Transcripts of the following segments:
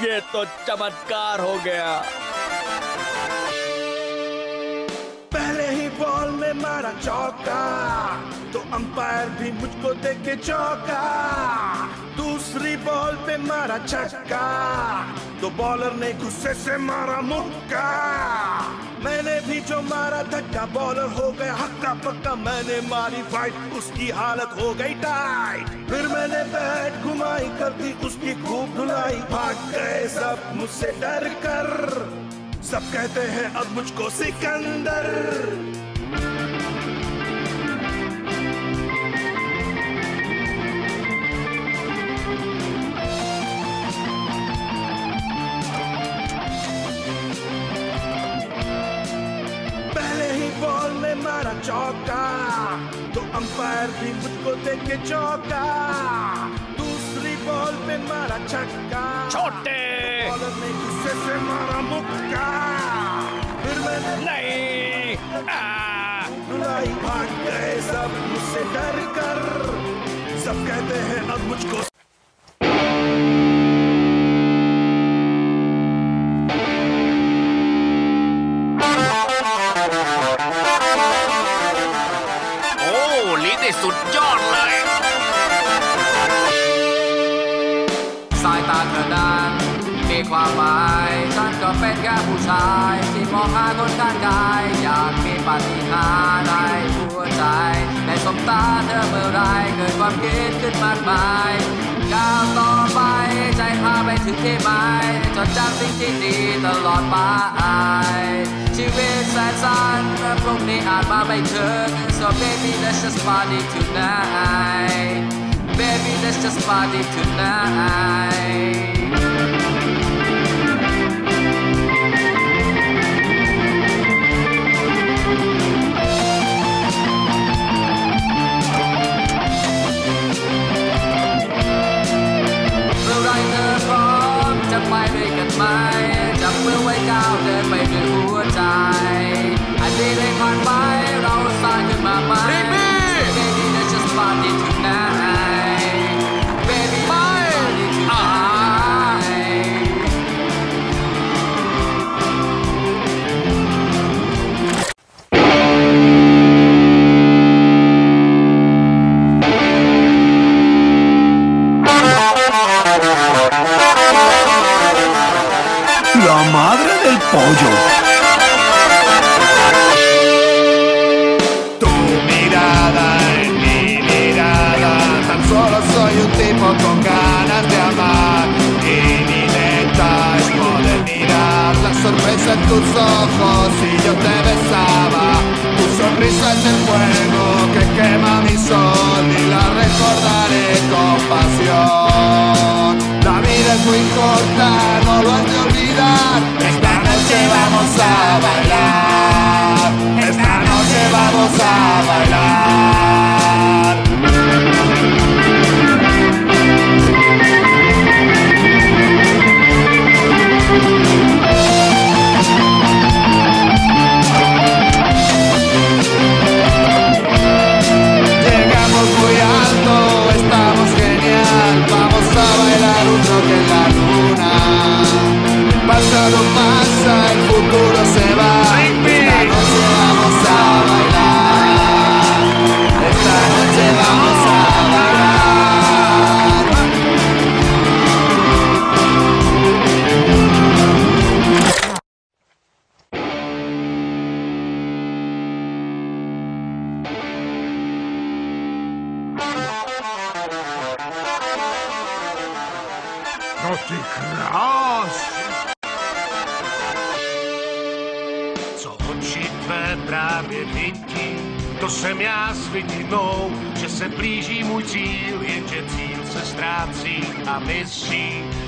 ये तो चमत्कार हो गया। पहले ही बॉल में मारा चौका तो अंपायर भी मुझको देख के चौका। दूसरी बॉल पे मारा छक्का तो बॉलर ने गुस्से से मारा मुक्का। मैंने भी जो मारा धक्का बॉलर हो गया हक्का पक्का। मैंने मारी फाइट उसकी हालत हो गई टाइट। फिर मैंने बैट घुमाई कर दी उसकी खूब धुलाई। भाग गए सब मुझसे डर कर, सब कहते हैं अब मुझको सिकंदर। पहले ही बॉल में मारा चौका तो अंपायर भी मुझको देख के चौका। दूसरी बॉल पे मारा छक्का छोटे बॉलर ने गुस्से से मारा मुक्का। फिर मैंने नहीं धुलाई। भाग गए सब मुझसे डर कर, सब कहते हैं अब मुझको।นี่สุดยอดเลยสายตาเธอนั้นมีความหมายฉันก็เป็นแค่ผู้ชายที่มองหาคนข้างกายอยากมีปาฏิหาริย์ในหัวใจในสบตาเธอเมื่อไรเกิดความคิดขึ้นมากมายก้าวต่อไปใจพาไปถึงที่หมายจดจำสิ่งที่ดีตลอดไปชีวิตแสนสั้นพรุ่งนี้อาจมาไม่ถึง so baby let's just party tonight baby let's just party tonightจะไปด้วยกันไหมจับมือไว้ก้าวเดินไปด้วยหัวใจอดีตได้ผ่านไปเราสร้างขึ้นมาใหม่ Baby let's just party tonight Baby party tonight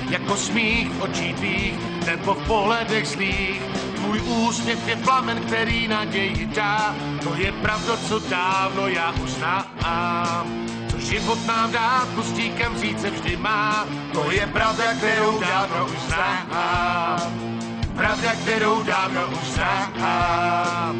jako smích v očích tvých, nebo v pohledech zlých. Tvůj úsměv je plamen, který naději dá. To je pravda, co dávno já už znám. Co život nám dá, pustí kam říct se vždy má. To je pravda, kterou dávno už znám. Pravda, kterou dávno už znám.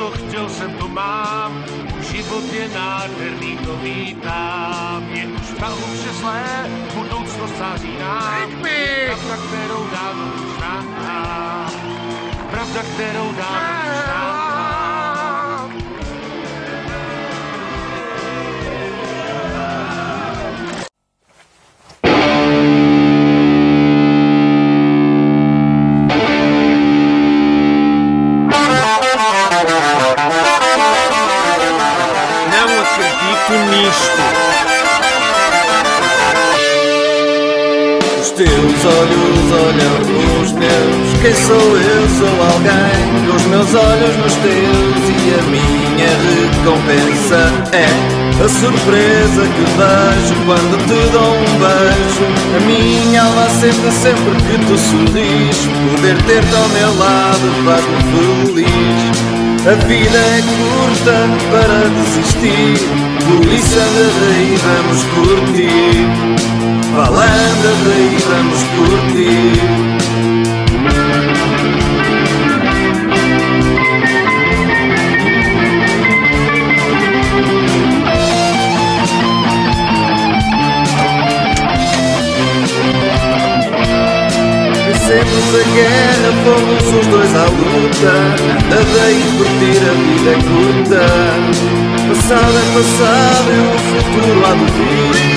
co chtěl jsem, to mám. Život je nádherný, to vítám. Je už v tahu křeslé, budoucnost září nám. Pravda, kterou dávno už znám. Pravda, kterou dávno už znám. Nisto. Os teus olhos olham os meus. Quem sou eu? Sou alguém. Os meus olhos nos teus e a minha recompensa é a surpresa que vejo quando te dou um beijo. A minha alma sempre que tu sorris. Poder ter-te ao meu lado faz-me feliz. A vida é curta para desistir. Por isso anda daí, vamos curtir. Falando daí, vamos curtir. Vencemos a guerra, fomos os dois à luta. Anda daí, curtir, a vida é curta. Passado é passado e o futuro há de vir.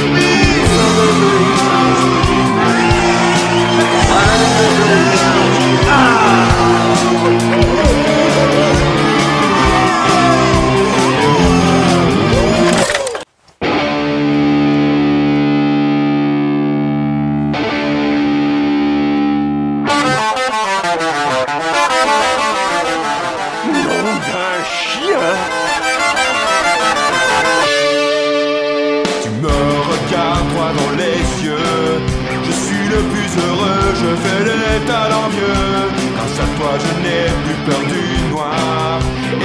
Je fais des talents mieux. Grâce à toi je n'ai plus peur du noir.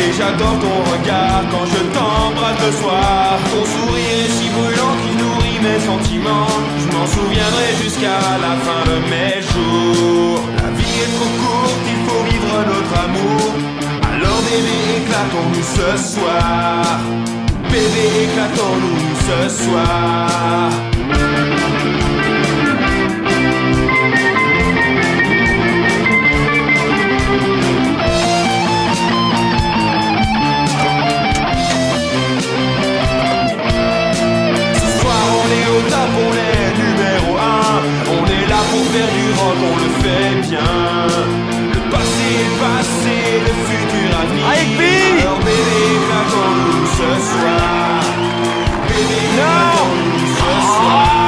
Et j'adore ton regard quand je t'embrasse le soir. Ton sourire est si brûlant qui nourrit mes sentiments. Je m'en souviendrai jusqu'à la fin de mes jours. La vie est trop courte, il faut vivre notre amour. Alors bébé, éclatons-nous ce soir. Bébé, éclatons-nous ce soir. On est numéro 1, on est là pour faire du rock, on le fait bien. Le passé est passé, le futur à venir. Alors bébé, éclatons-nous ce soir. Bébé, éclatons-nous ce soir.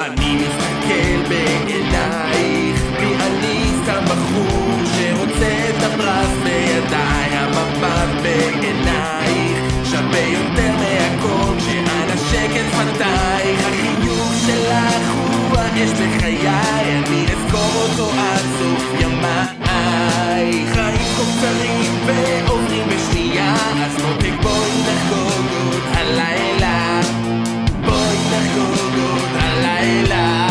אני מסתכל בעינייך, בי אני סתם בחור שרוצה את הפרס בידיי. המבט בעינייך שווה יותר מהכל כשעל השקט שפתייך. החיוך שלך הוא האש בחיי, אני אזכור אותו עד סוף ימיי. חיים קוצרים ועוברים בשנייה, אז מותק בואי נחגוג עוד הלילה. בואי נחגוג עוד הלילה.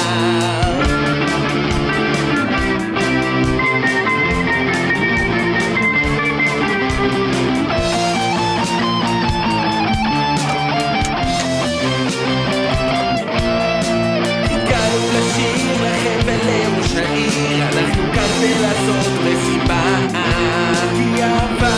הגענו לשיר לכם ולראש העיר, אנחנו כאן ולעשות מסיבה. כי אהבה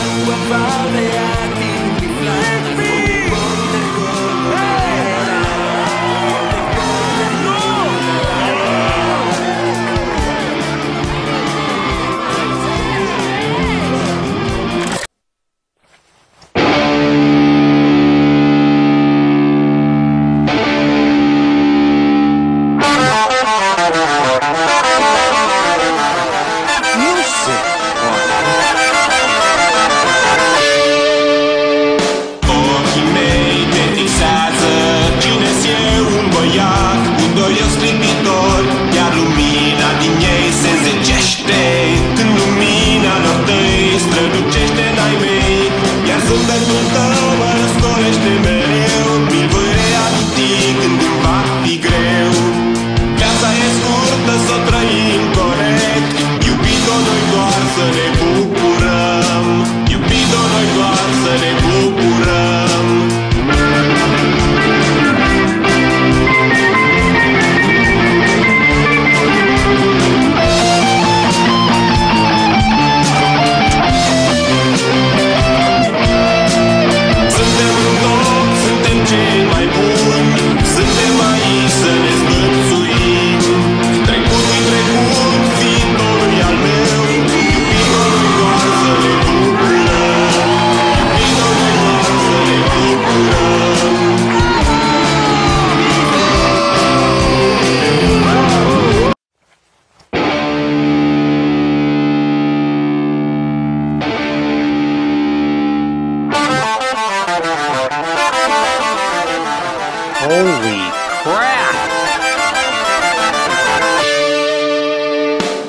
Holy crap!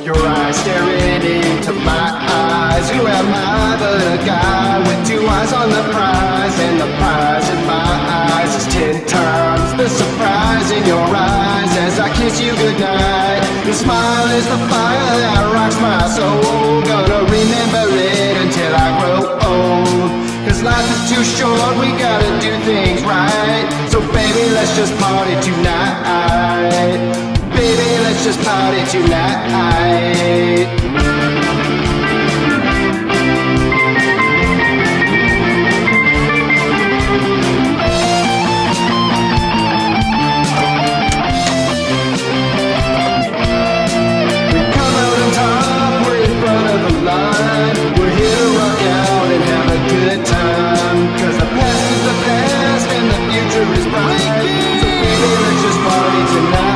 Your eyes staring into my eyes. Who am I but a guy with 2 eyes on the prize? And the prize in my eyes is 10 times the surprise in your eyes as I kiss you goodnight. Your smile is the fire that rocks my soul. Gonna remember it until I grow old. Cause life is too short, we gotta do things right. So baby, let's just party tonight. Baby, let's just party tonight. We come out on top, we're in front of the line. We're here to rock out and have a good time. Cause the past is the past and the future is bright. So baby, let's just party tonight.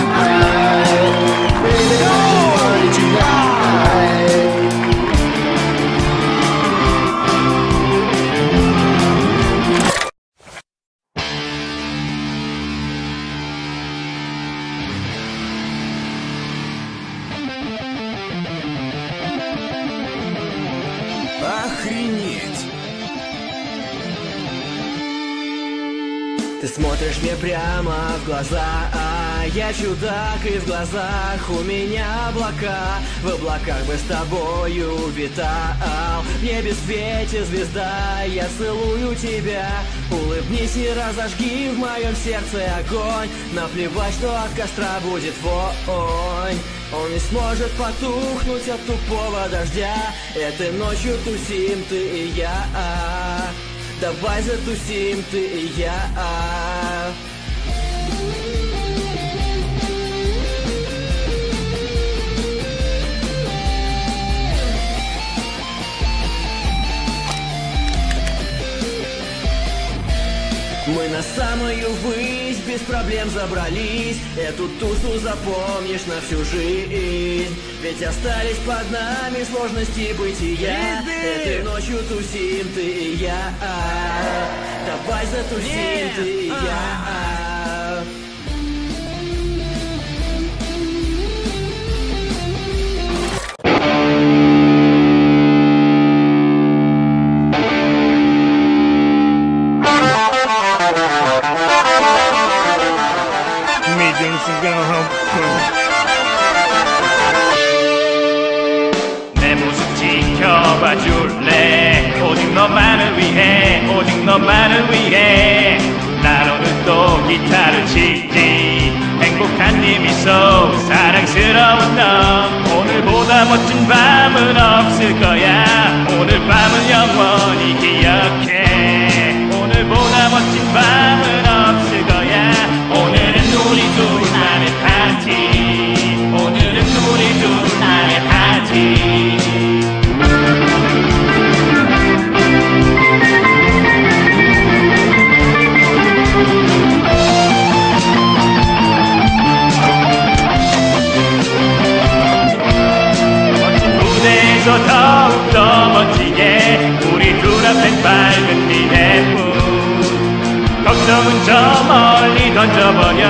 Охренеть! Ты смотришь мне прямо в глаза, а я чудак, и в глазах у меня облака. В облаках бы с тобою витал, в небе свете звезда, я целую тебя. Улыбнись и разожги в моем сердце огонь. Наплевать, что от костра будет вонь. Он не сможет потухнуть от тупого дождя. Этой ночью тусим ты и я. Давай затусим ты и я. Мы на самую высь без проблем забрались. Эту тусу запомнишь на всю жизнь. Ведь остались под нами сложности бытия. Этой ночью тусим ты и я. Давай затусим ты и я. 내 모습 지켜봐 줄래? 오직 너만을 위해, 오직 너만을 위해. 난 오늘 또 기타를 치지. 행복한 네 미소, 사랑스러운 너. 오늘보다 멋진 밤은 없을 거야. 오늘 밤은 영원히 기억해. 오늘보다 멋진 밤은 없을 거야. 오늘은 우리 둘만의 파티. 오늘은 우리 둘만의 파티. 무대에서 더욱더 멋지게 우리 둘 앞엔 밝은 미래뿐. 걱정은 저 멀리 던져버려.